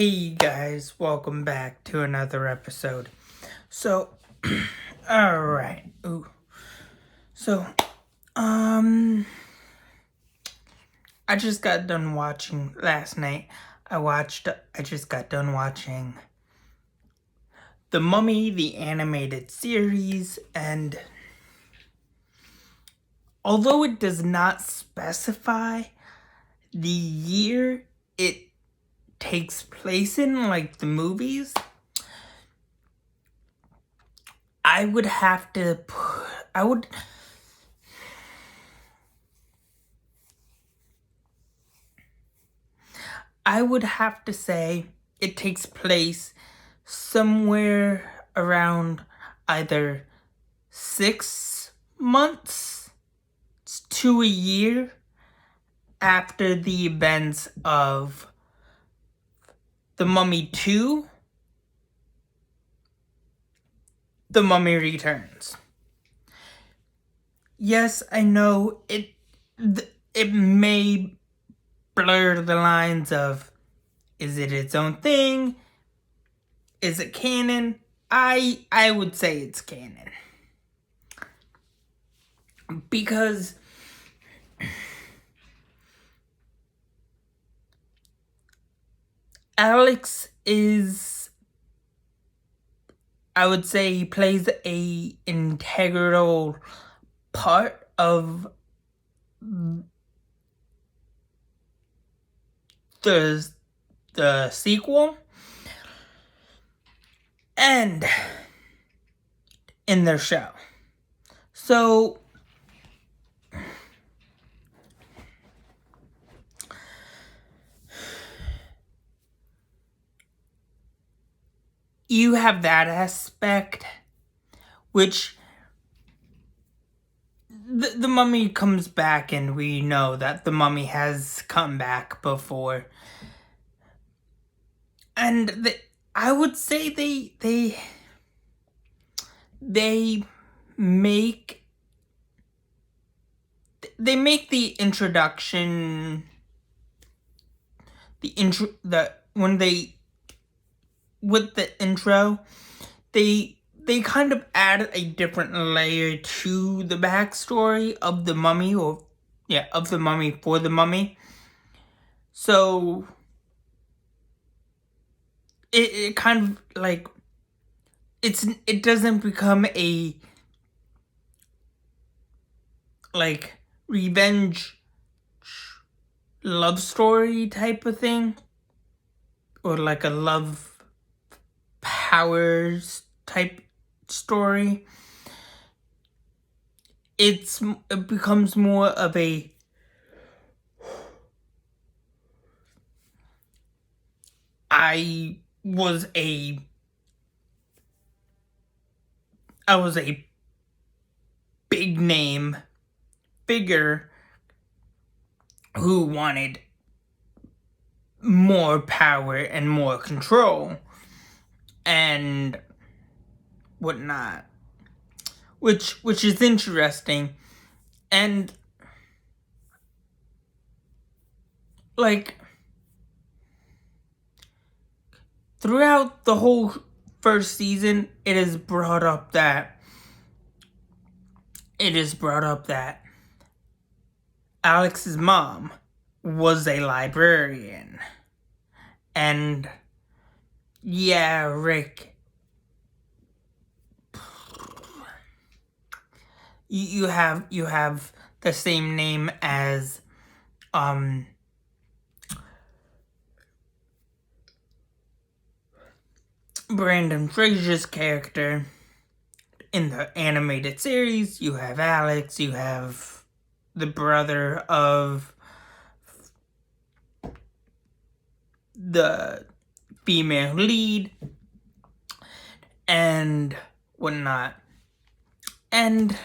Hey guys, welcome back to another episode. So, alright. So, I just got done watching last night. I just got done watching The Mummy, the animated series, and although it does not specify the year it takes place in, like the movies, I would have to say it takes place somewhere around either 6 months to a year after the events of The Mummy 2, The Mummy Returns. Yes, I know it may blur the lines of, is it its own thing? Is it canon? I would say it's canon. Because Alex is, I would say, he plays a integral part of the sequel and in their show. So you have that aspect, which the Mummy comes back, and we know that the Mummy has come back before. And I would say they make the introduction, with the intro, they kind of add a different layer to the backstory of the Mummy, of the Mummy for the Mummy. So it kind of like it doesn't become a like revenge love story type of thing, or like a love powers type story. It becomes more of a I was a big name figure who wanted more power and more control and whatnot, which is interesting. And like throughout the whole first season, it is brought up that Alex's mom was a librarian. And yeah, Rick, you have the same name as Brandon Fraser's character in the animated series. You have Alex, you have the brother of the female lead and whatnot. And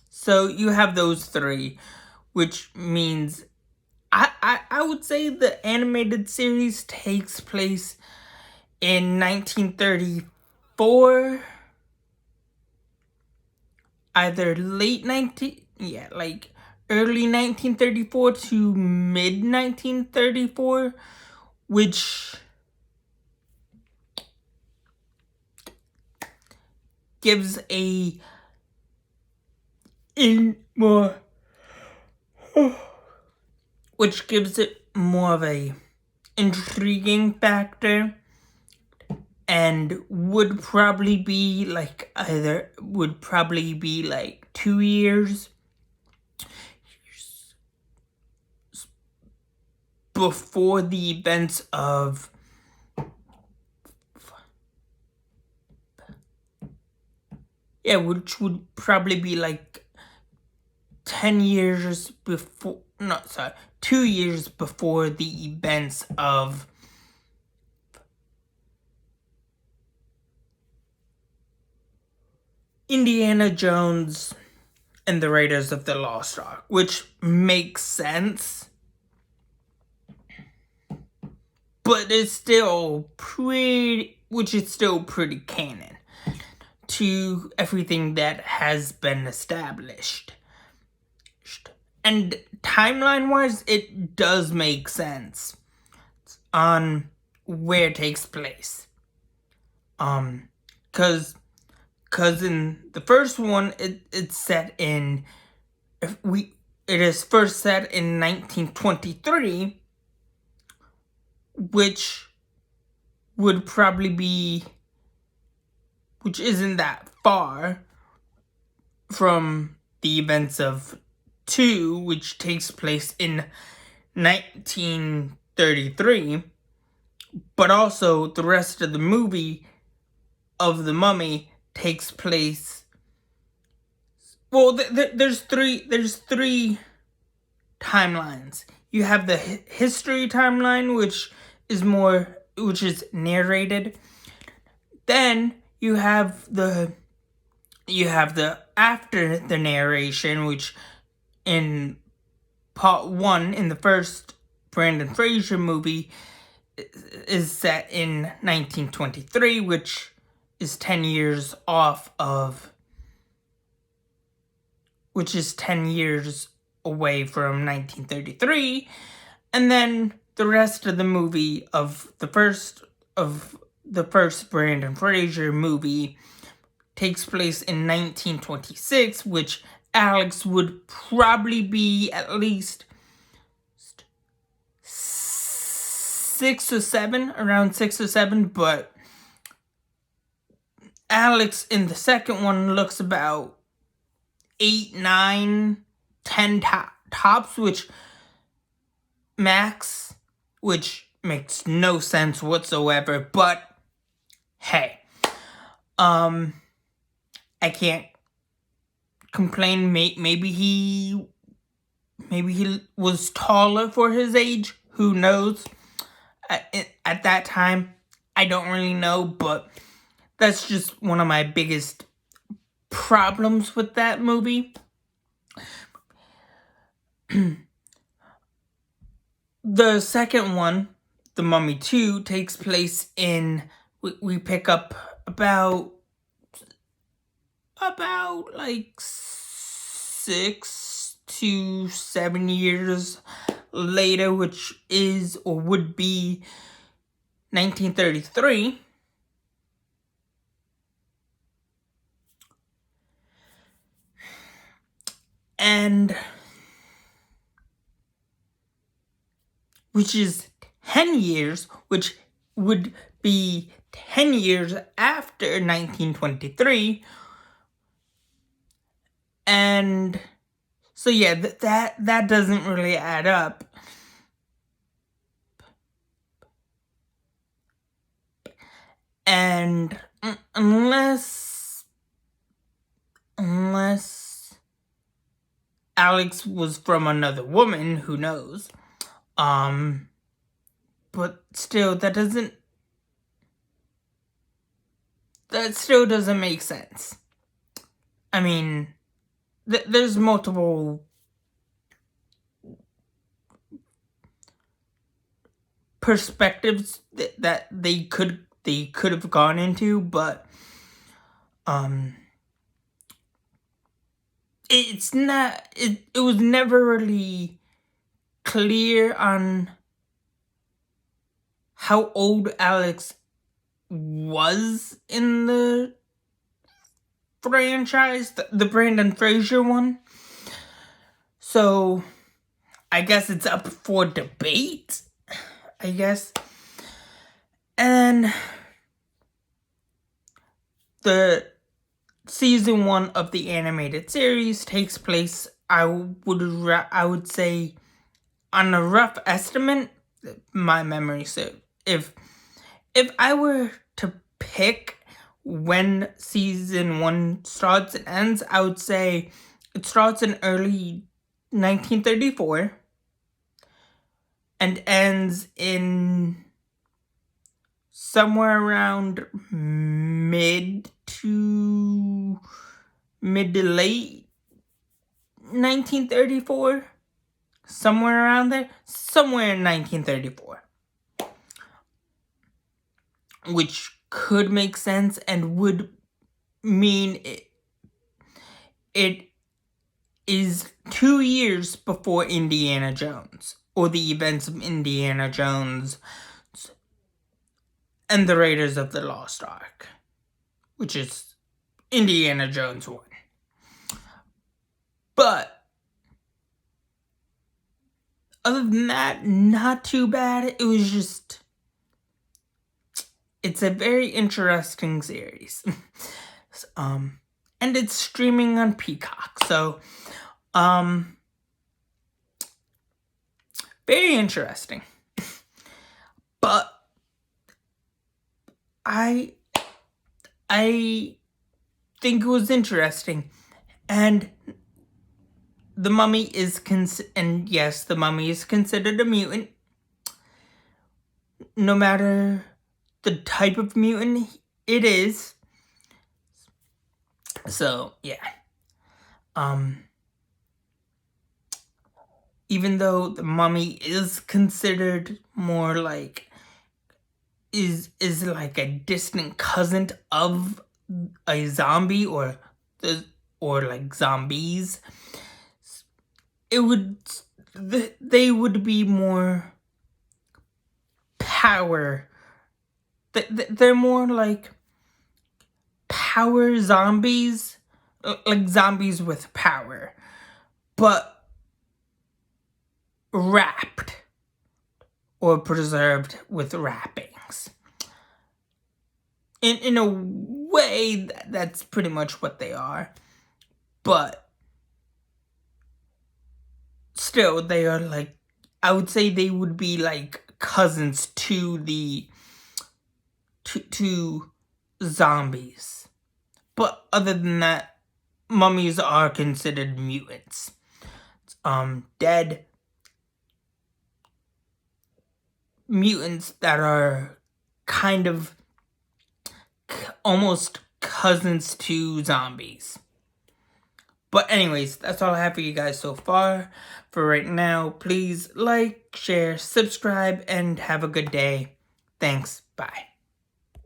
so you have those three, which means I would say the animated series takes place in 1934, either early 1934 to mid 1934, which gives a which gives it more of a intriguing factor, and would probably be like 2 years before the events of which would probably be like 10 years before, 2 years before the events of Indiana Jones and the Raiders of the Lost Ark, which makes sense, but it's still pretty canon to everything that has been established. And timeline-wise, it does make sense on where it takes place. Cause in the first one, it's set in it is first set in 1923, which would probably be, which isn't that far from the events of 2, which takes place in 1933, but also the rest of the movie of The Mummy takes place, well, there's three timelines. You have the history timeline, which is narrated. Then you have the after the narration, which in part 1 in the first Brendan Fraser movie is set in 1923, which is 10 years away from 1933, and then the rest of the movie of the first Brendan Fraser movie takes place in 1926, which Alex would probably be at least 6 or 7, around 6 or 7, but Alex in the second one looks about 8, 9, 10 tops, which max, which makes no sense whatsoever, but hey, I can't complain. Maybe he was taller for his age, who knows, at that time, I don't really know, but that's just one of my biggest problems with that movie. The second one, The Mummy 2, takes place in, we pick up about like 6 to 7 years later, which is or would be 1933. And which is 10 years, which would be 10 years after 1923. And so yeah, that doesn't really add up. And unless Alex was from another woman, who knows? But still, that still doesn't make sense. I mean, there's multiple perspectives that they could have gone into, but it's not. It was never really clear on how old Alex was in the franchise, the Brendan Fraser one. So I guess it's up for debate, I guess. And the season 1 of the animated series takes place, I would say, on a rough estimate, my memory serves, if I were to pick when season 1 starts and ends, I would say it starts in early 1934 and ends in somewhere around mid to late 1934. Somewhere around there. Somewhere in 1934. Which could make sense and would mean it is 2 years before Indiana Jones, or the events of Indiana Jones and the Raiders of the Lost Ark, which is Indiana Jones 1. But other than that, not too bad. It was just, it's a very interesting series. And it's streaming on Peacock, so very interesting. But I think it was interesting, and the Mummy is the Mummy is considered a mutant, no matter the type of mutant it is. So yeah, even though the Mummy is considered more like is like a distant cousin of a zombie or like zombies, they would be more power. They're more like power zombies, like zombies with power, but wrapped or preserved with wrappings. In a way, that's pretty much what they are. But still, they are like, I would say they would be like cousins to the to zombies. But other than that, mummies are considered mutants. Dead mutants that are kind of almost cousins to zombies. But anyways, that's all I have for you guys so far. For right now, please like, share, subscribe, and have a good day. Thanks. Bye.